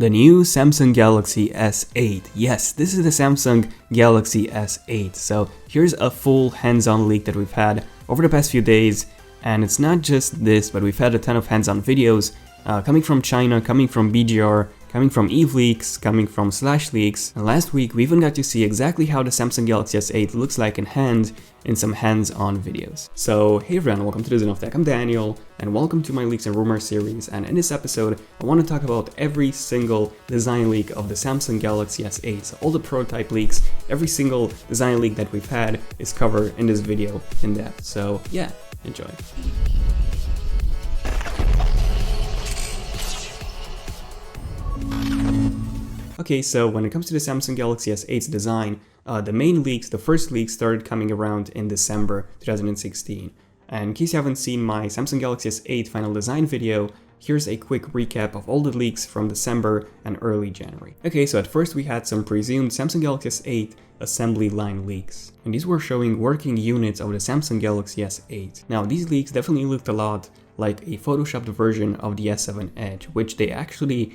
The new Samsung Galaxy S8. Yes, this is the Samsung Galaxy S8. So here's a full hands-on leak that we've had over the past few days. And it's not just this, but we've had a ton of hands-on videos coming from China, coming from BGR, coming from Eve Leaks, coming from Slash Leaks. And last week we even got to see exactly how the Samsung Galaxy S8 looks like in hand in some hands-on videos. So hey everyone, welcome to the Zone of Tech. I'm Daniel, and welcome to my Leaks and Rumors series. And in this episode, I want to talk about every single design leak of the Samsung Galaxy S8. So all the prototype leaks, every single design leak that we've had is covered in this video in depth. So yeah, enjoy. Okay, so when it comes to the Samsung Galaxy S8's design, the main leaks, the first leaks started coming around in December 2016. And in case you haven't seen my Samsung Galaxy S8 final design video, here's a quick recap of all the leaks from December and early January. Okay, so at first we had some presumed Samsung Galaxy S8 assembly line leaks. And these were showing working units of the Samsung Galaxy S8. Now these leaks definitely looked a lot like a photoshopped version of the S7 Edge, which they actually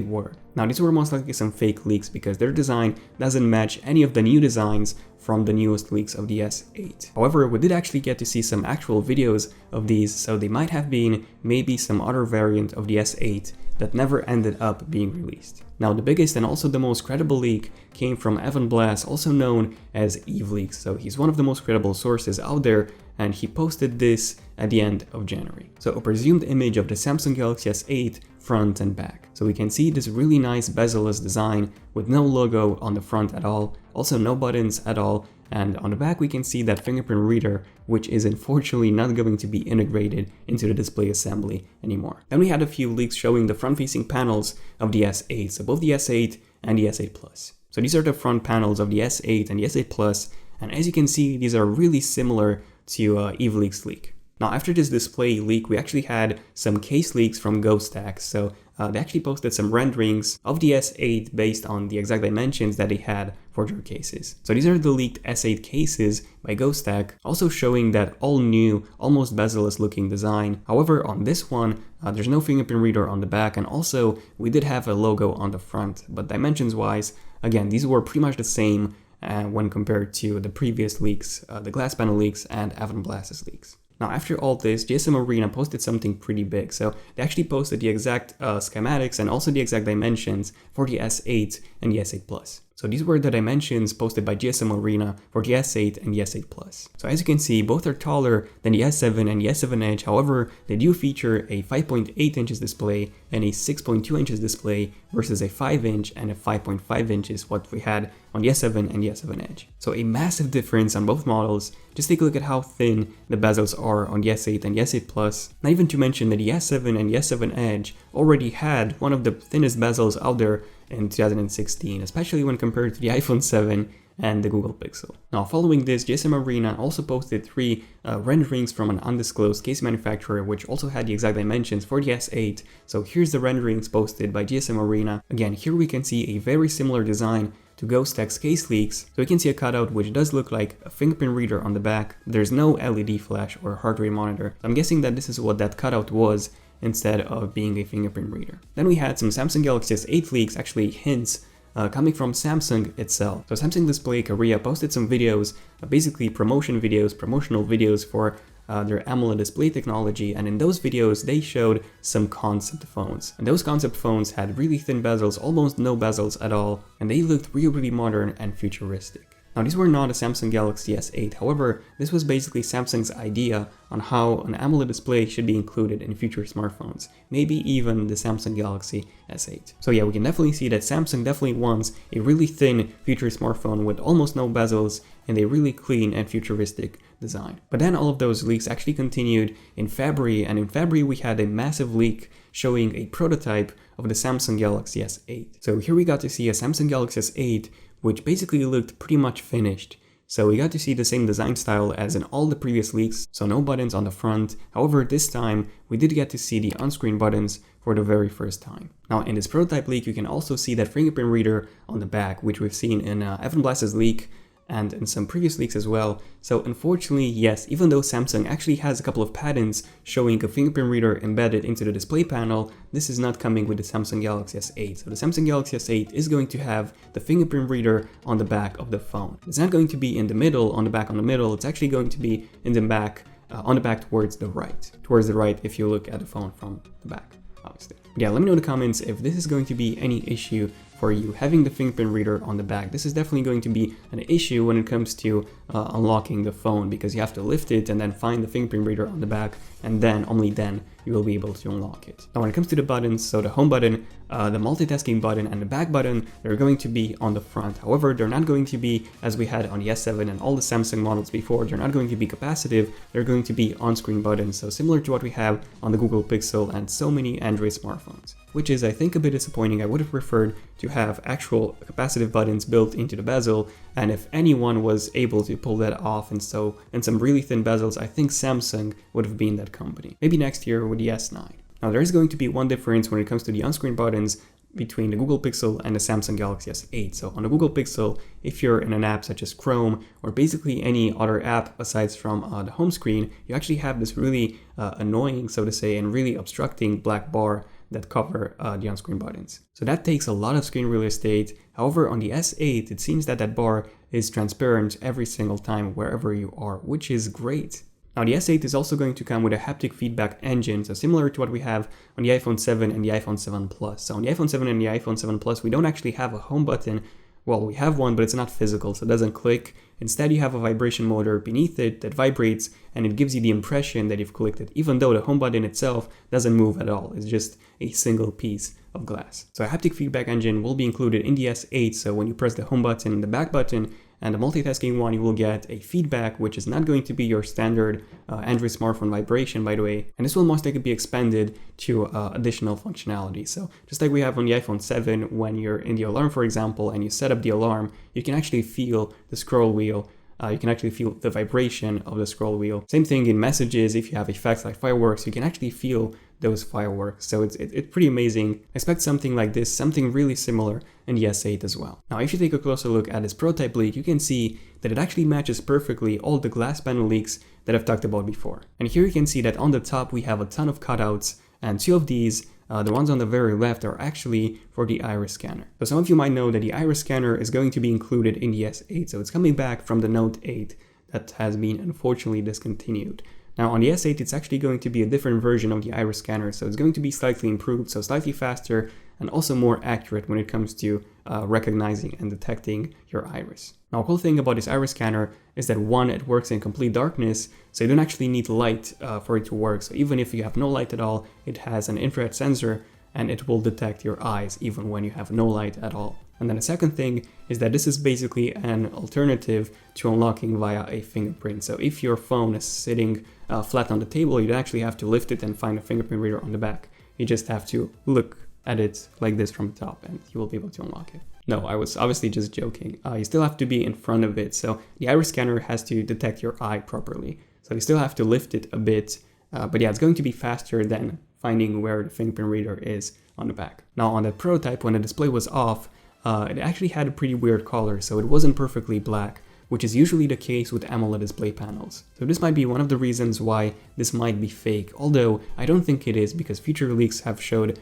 were. Now these were most likely some fake leaks because their design doesn't match any of the new designs from the newest leaks of the S8. However, we did actually get to see some actual videos of these, so they might have been maybe some other variant of the S8 that never ended up being released. Now the biggest and also the most credible leak came from Evan Blass, also known as Eve Leaks. So he's one of the most credible sources out there, and he posted this at the end of January. So a presumed image of the Samsung Galaxy S8 front and back. So we can see this really nice bezel-less design with no logo on the front at all, also no buttons at all, and on the back we can see that fingerprint reader, which is unfortunately not going to be integrated into the display assembly anymore. Then we had a few leaks showing the front-facing panels of the S8, so both the S8 and the S8 Plus. So these are the front panels of the S8 and the S8 Plus, and as you can see, these are really similar to Eve Leaks leak. Now after this display leak, we actually had some case leaks from GhostTech. So they actually posted some renderings of the S8 based on the exact dimensions that they had for their cases. So these are the leaked S8 cases by GhostTech, also showing that all new, almost bezel-less looking design. However, on this one, there's no fingerprint reader on the back, and also we did have a logo on the front, but dimensions wise, again, these were pretty much the same when compared to the previous leaks, the glass panel leaks and Evan Blass's leaks. Now after all this, GSM Arena posted something pretty big. So they actually posted the exact schematics and also the exact dimensions for the S8 and the S8 Plus. So these were the dimensions posted by GSM Arena for the S8 and the S8 Plus. So as you can see, both are taller than the S7 and the S7 Edge. However, they do feature a 5.8 inches display and a 6.2 inches display versus a 5 inch and a 5.5 inches what we had on the S7 and the S7 Edge. So a massive difference on both models. Just take a look at how thin the bezels are on the S8 and the S8 Plus. Not even to mention that the S7 and the S7 Edge already had one of the thinnest bezels out there in 2016, especially when compared to the iPhone 7 and the Google Pixel. Now following this, GSM Arena also posted 3 renderings from an undisclosed case manufacturer, which also had the exact dimensions for the S8. So here's the renderings posted by GSM Arena. Again, here we can see a very similar design to GhostTech's case leaks. So we can see a cutout which does look like a fingerprint reader on the back. There's no LED flash or heart rate monitor. I'm guessing that this is what that cutout was instead of being a fingerprint reader. Then we had some Samsung Galaxy S8 leaks, actually hints, coming from Samsung itself. So Samsung Display Korea posted some videos, basically promotional videos for their AMOLED display technology, and in those videos they showed some concept phones. And those concept phones had really thin bezels, almost no bezels at all, and they looked really modern and futuristic. Now these were not a Samsung Galaxy S8, however, this was basically Samsung's idea on how an AMOLED display should be included in future smartphones, maybe even the Samsung Galaxy S8. So yeah, we can definitely see that Samsung definitely wants a really thin future smartphone with almost no bezels and a really clean and futuristic design. But then all of those leaks actually continued in February, and in February we had a massive leak showing a prototype of the Samsung Galaxy S8. So here we got to see a Samsung Galaxy S8 which basically looked pretty much finished. So we got to see the same design style as in all the previous leaks, so no buttons on the front. However, this time we did get to see the on-screen buttons for the very first time. Now in this prototype leak, you can also see that fingerprint reader on the back, which we've seen in Evan Blass's leak and in some previous leaks as well. So unfortunately, yes, even though Samsung actually has a couple of patents showing a fingerprint reader embedded into the display panel, this is not coming with the Samsung Galaxy S8. So the Samsung Galaxy S8 is going to have the fingerprint reader on the back of the phone. It's not going to be in the middle, on the back on the middle, it's actually going to be in the back, on the back towards the right if you look at the phone from the back, obviously. Yeah, let me know in the comments if this is going to be any issue for you having the fingerprint reader on the back. This is definitely going to be an issue when it comes to unlocking the phone, because you have to lift it and then find the fingerprint reader on the back, and then, only then, you will be able to unlock it. Now when it comes to the buttons, so the home button, the multitasking button, and the back button, they're going to be on the front. However, they're not going to be, as we had on the S7 and all the Samsung models before, they're not going to be capacitive, they're going to be on-screen buttons, so similar to what we have on the Google Pixel and so many Android smartphones. Which is, I think, a bit disappointing. I would have preferred to have actual capacitive buttons built into the bezel, and if anyone was able to pull that off and some really thin bezels, I think Samsung would have been that company. Maybe next year with the S9. Now there is going to be one difference when it comes to the on-screen buttons between the Google Pixel and the Samsung Galaxy S8. So on the Google Pixel, if you're in an app such as Chrome or basically any other app aside from the home screen, you actually have this really annoying, so to say, and really obstructing black bar that cover the on-screen buttons. So that takes a lot of screen real estate. However, on the S8, it seems that that bar is transparent every single time wherever you are, which is great. Now the S8 is also going to come with a haptic feedback engine, so similar to what we have on the iPhone 7 and the iPhone 7 Plus. So on the iPhone 7 and the iPhone 7 Plus, we don't actually have a home button. Well, we have one, but it's not physical, so it doesn't click. Instead, you have a vibration motor beneath it that vibrates, and it gives you the impression that you've clicked it, even though the home button itself doesn't move at all. It's just a single piece of glass. So a haptic feedback engine will be included in the S8, so when you press the home button and the back button, and the multitasking one, you will get a feedback, which is not going to be your standard Android smartphone vibration, by the way. And this will most likely be expanded to additional functionality. So just like we have on the iPhone 7, when you're in the alarm, for example, and you set up the alarm, you can actually feel the scroll wheel. You can actually feel the vibration of the scroll wheel. Same thing in messages. If you have effects like fireworks, you can actually feel those fireworks. So it's pretty amazing. Expect something like this, something really similar in the S8 as well. Now, if you take a closer look at this prototype leak, you can see that it actually matches perfectly all the glass panel leaks that I've talked about before. And here you can see that on the top, we have a ton of cutouts, and two of these, the ones on the very left, are actually for the iris scanner. So some of you might know that the iris scanner is going to be included in the S8. So it's coming back from the Note 8 that has been unfortunately discontinued. Now on the S8, it's actually going to be a different version of the iris scanner, so it's going to be slightly improved, so slightly faster and also more accurate when it comes to recognizing and detecting your iris. Now a cool thing about this iris scanner is that one, it works in complete darkness, so you don't actually need light for it to work. So even if you have no light at all, it has an infrared sensor and it will detect your eyes even when you have no light at all. And then the second thing is that this is basically an alternative to unlocking via a fingerprint. So if your phone is sitting flat on the table, you don't actually have to lift it and find a fingerprint reader on the back. You just have to look at it like this from the top and you will be able to unlock it. No, I was obviously just joking. You still have to be in front of it. So the iris scanner has to detect your eye properly. So you still have to lift it a bit. But yeah, it's going to be faster than finding where the fingerprint reader is on the back. Now on that prototype, when the display was off, it actually had a pretty weird color, so it wasn't perfectly black, which is usually the case with AMOLED display panels. So this might be one of the reasons why this might be fake, although I don't think it is, because future leaks have showed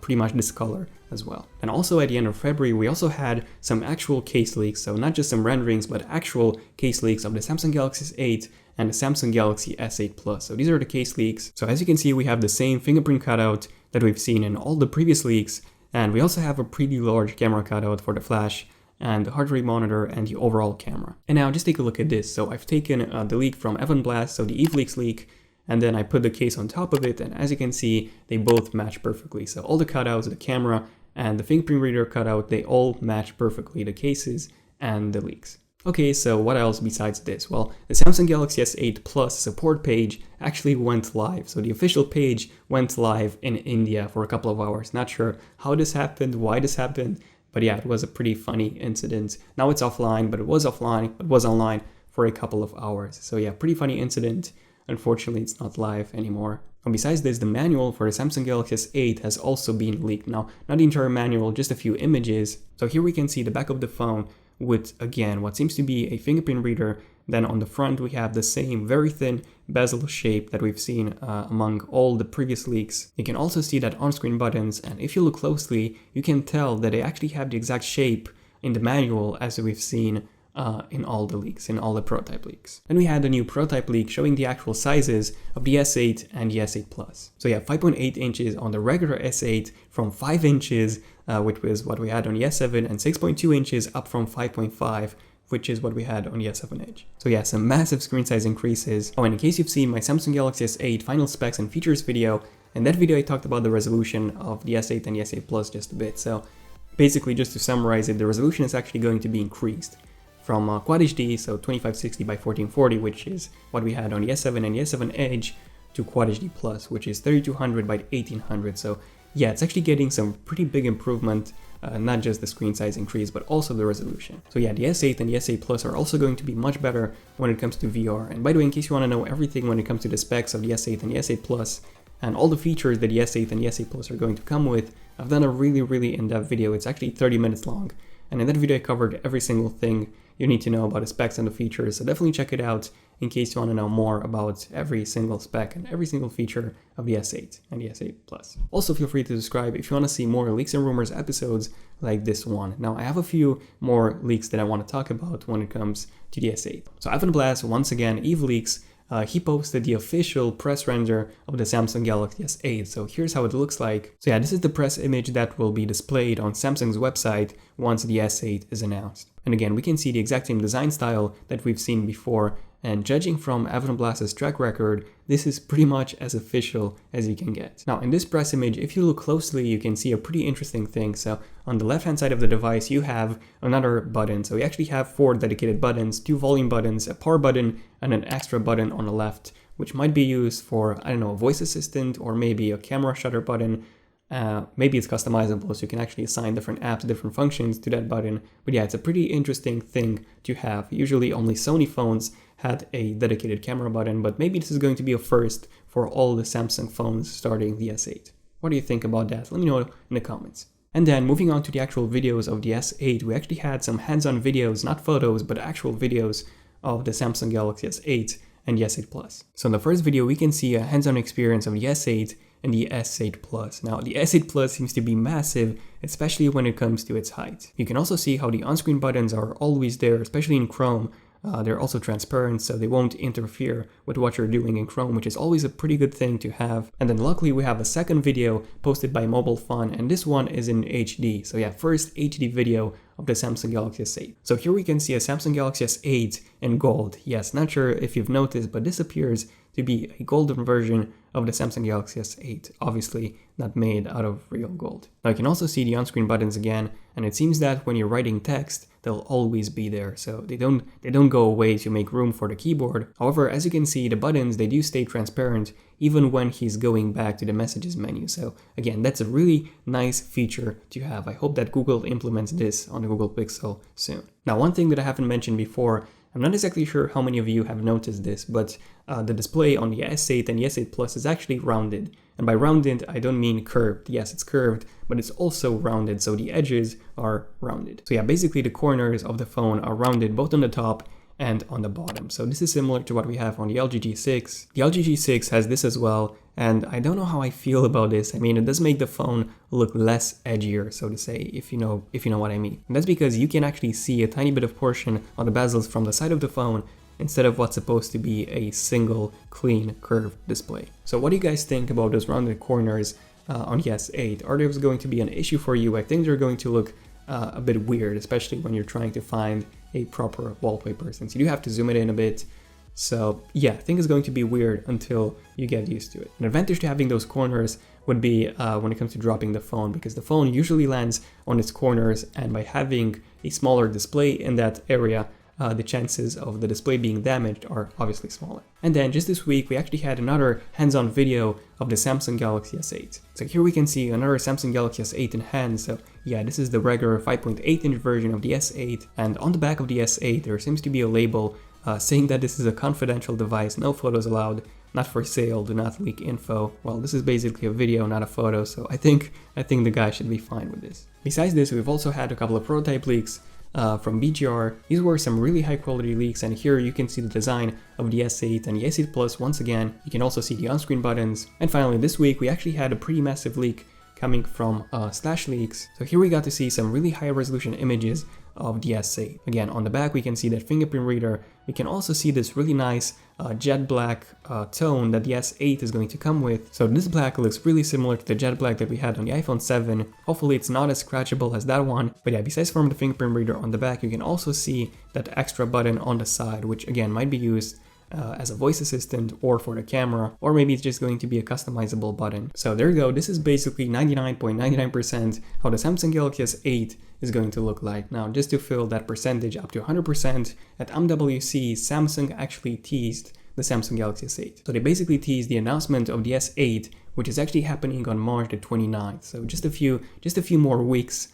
pretty much this color as well. And also at the end of February, we also had some actual case leaks, so not just some renderings, but actual case leaks of the Samsung Galaxy S8 and the Samsung Galaxy S8 Plus. So these are the case leaks. So as you can see, we have the same fingerprint cutout that we've seen in all the previous leaks, and we also have a pretty large camera cutout for the flash and the heart rate monitor and the overall camera. And now just take a look at this. So I've taken the leak from Evan Blast, so the Eve Leaks leak, and then I put the case on top of it, and as you can see, they both match perfectly. So all the cutouts, the camera and the fingerprint reader cutout, they all match perfectly, the cases and the leaks. Okay, so what else besides this? Well, the Samsung Galaxy S8 Plus support page actually went live. So the official page went live in India for a couple of hours. Not sure how this happened, why this happened, but yeah, it was a pretty funny incident. Now it's offline, but it was offline, it was online for a couple of hours. So yeah, pretty funny incident. Unfortunately, it's not live anymore. And besides this, the manual for the Samsung Galaxy S8 has also been leaked. Now, not the entire manual, just a few images. So here we can see the back of the phone with, again, what seems to be a fingerprint reader. Then on the front, we have the same very thin bezel shape that we've seen among all the previous leaks. You can also see that on-screen buttons, and if you look closely, you can tell that they actually have the exact shape in the manual as we've seen in all the leaks, in all the prototype leaks. Then we had a new prototype leak showing the actual sizes of the S8 and the S8 Plus. So yeah, 5.8 inches on the regular S8 from 5 inches, which was what we had on the S7, and 6.2 inches up from 5.5, which is what we had on the S7 Edge. So yeah, some massive screen size increases. Oh, and in case you've seen my Samsung Galaxy S8 final specs and features video, in that video I talked about the resolution of the S8 and the S8 Plus just a bit. So basically, just to summarize it, the resolution is actually going to be increased from Quad HD, so 2560 by 1440, which is what we had on the S7 and the S7 Edge, to Quad HD Plus, which is 3200 by 1800. So yeah, it's actually getting some pretty big improvement, not just the screen size increase, but also the resolution. So yeah, the S8 and the S8 Plus are also going to be much better when it comes to VR. And by the way, in case you want to know everything when it comes to the specs of the S8 and the S8 Plus, and all the features that the S8 and the S8 Plus are going to come with, I've done a really in-depth video. It's actually 30 minutes long. And in that video, I covered every single thing you need to know about the specs and the features. So definitely check it out in case you want to know more about every single spec and every single feature of the S8 and the S8 Plus. Also, feel free to subscribe if you want to see more Leaks and Rumors episodes like this one. Now, I have a few more leaks that I want to talk about when it comes to the S8. So Ivan Blast, once again, Eve Leaks, he posted the official press render of the Samsung Galaxy S8. So here's how it looks like. So yeah, this is the press image that will be displayed on Samsung's website once the S8 is announced. And again, we can see the exact same design style that we've seen before. And judging from Ivan Blast's track record, this is pretty much as official as you can get. Now, in this press image, if you look closely, you can see a pretty interesting thing. So on the left-hand side of the device, you have another button. So we actually have 4 dedicated buttons, 2 volume buttons, a power button, and an extra button on the left, which might be used for, I don't know, a voice assistant or maybe a camera shutter button. Maybe it's customizable, so you can actually assign different apps, different functions to that button. But yeah, it's a pretty interesting thing to have. Usually only Sony phones had a dedicated camera button, but maybe this is going to be a first for all the Samsung phones starting the S8. What do you think about that? Let me know in the comments. And then moving on to the actual videos of the S8, we actually had some hands-on videos, not photos, but actual videos of the Samsung Galaxy S8 and the S8 Plus. So in the first video, we can see a hands-on experience of the S8 and the S8 Plus. Now, the S8 Plus seems to be massive, especially when it comes to its height. You can also see how the on-screen buttons are always there, especially in Chrome. They're also transparent, so they won't interfere with what you're doing in Chrome, which is always a pretty good thing to have. And then luckily we have a second video posted by Mobile Fun, and this one is in HD. So yeah, first HD video of the Samsung Galaxy S8. So here we can see a Samsung Galaxy S8 in gold. Yes, not sure if you've noticed, but this appears to be a golden version of the Samsung Galaxy S8, obviously not made out of real gold. Now you can also see the on-screen buttons again, and it seems that when you're writing text, they'll always be there, so they don't go away to make room for the keyboard. However, as you can see, the buttons, they do stay transparent even when he's going back to the messages menu. So again, that's a really nice feature to have. I hope that Google implements this on the Google Pixel soon. Now, one thing that I haven't mentioned before, I'm not exactly sure how many of you have noticed this, but the display on the S8 and the S8 Plus is actually rounded. And by rounded, I don't mean curved. Yes, it's curved, but it's also rounded, so the edges are rounded. So yeah, basically the corners of the phone are rounded both on the top and on the bottom. So this is similar to what we have on the LG G6. The LG G6 has this as well, and I don't know how I feel about this. I mean, it does make the phone look less edgier, so to say, if you know what I mean. And that's because you can actually see a tiny bit of portion on the bezels from the side of the phone instead of what's supposed to be a single clean curved display. So what do you guys think about those rounded corners on the S8? Are those going to be an issue for you? I think they're going to look a bit weird, especially when you're trying to find a proper wallpaper, since you do have to zoom it in a bit. So yeah, I think it's going to be weird until you get used to it. An advantage to having those corners would be when it comes to dropping the phone, because the phone usually lands on its corners, and by having a smaller display in that area, the chances of the display being damaged are obviously smaller. And then just this week, we actually had another hands-on video of the Samsung Galaxy S8. So here we can see another Samsung Galaxy S8 in hand. So yeah, this is the regular 5.8-inch version of the S8. And on the back of the S8, there seems to be a label saying that this is a confidential device, no photos allowed, not for sale, do not leak info. Well, this is basically a video, not a photo, so I think the guy should be fine with this. Besides this, we've also had a couple of prototype leaks from BGR. These were some really high quality leaks, and here you can see the design of the S8 and the S8 Plus once again. You can also see the on-screen buttons. And finally, this week we actually had a pretty massive leak coming from Slash Leaks. So here we got to see some really high resolution images of the S8. Again, on the back we can see that fingerprint reader. We can also see this really nice jet black tone that the S8 is going to come with. So this black looks really similar to the jet black that we had on the iPhone 7. Hopefully it's not as scratchable as that one. But yeah, besides from the fingerprint reader on the back, you can also see that extra button on the side, which again might be used as a voice assistant or for the camera, or maybe it's just going to be a customizable button. So there you go, this is basically 99.99% how the Samsung Galaxy S8 is going to look like. Now, just to fill that percentage up to 100%, at MWC, Samsung actually teased the Samsung Galaxy S8. So they basically teased the announcement of the S8, which is actually happening on March the 29th. So just a few more weeks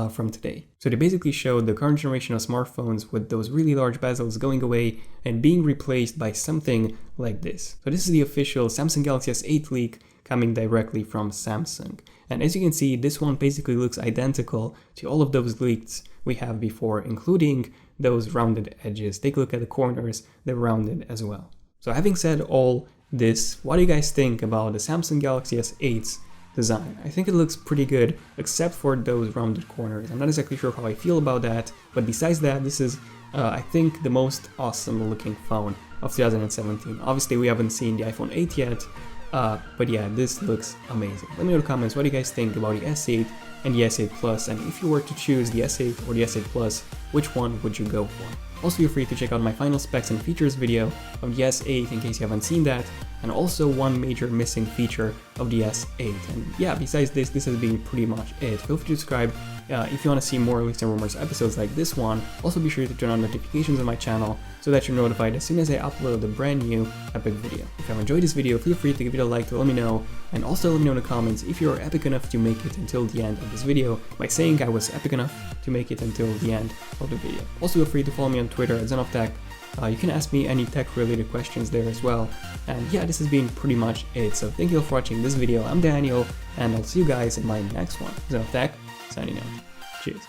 from today. So they basically showed the current generation of smartphones with those really large bezels going away and being replaced by something like this. So this is the official Samsung Galaxy S8 leak coming directly from Samsung. And as you can see, this one basically looks identical to all of those leaks we have before, including those rounded edges. Take a look at the corners, they're rounded as well. So having said all this, what do you guys think about the Samsung Galaxy S8's design? I think it looks pretty good, except for those rounded corners. I'm not exactly sure how I feel about that, but besides that, this is, I think, the most awesome looking phone of 2017. Obviously, we haven't seen the iPhone 8 yet, but yeah, this looks amazing. Let me know in the comments what do you guys think about the S8 and the S8 Plus, and if you were to choose the S8 or the S8 Plus, which one would you go for? Also, feel free to check out my final specs and features video of the S8 in case you haven't seen that, and also one major missing feature of the S8. And yeah, besides this has been pretty much it. Feel free to subscribe if you want to see more Leaks and Rumors episodes like this one. Also be sure to turn on notifications on my channel so that you're notified as soon as I upload a brand new epic video. If you have enjoyed this video, feel free to give it a like to let me know, and also let me know in the comments if you're epic enough to make it until the end of this video by saying I was epic enough to make it until the end of the video. Also feel free to follow me on Twitter at ZenofTech. You can ask me any tech related questions there as well. And yeah, this has been pretty much it. So thank you all for watching this video. I'm Daniel, and I'll see you guys in my next one. ZenofTech, signing out. Cheers.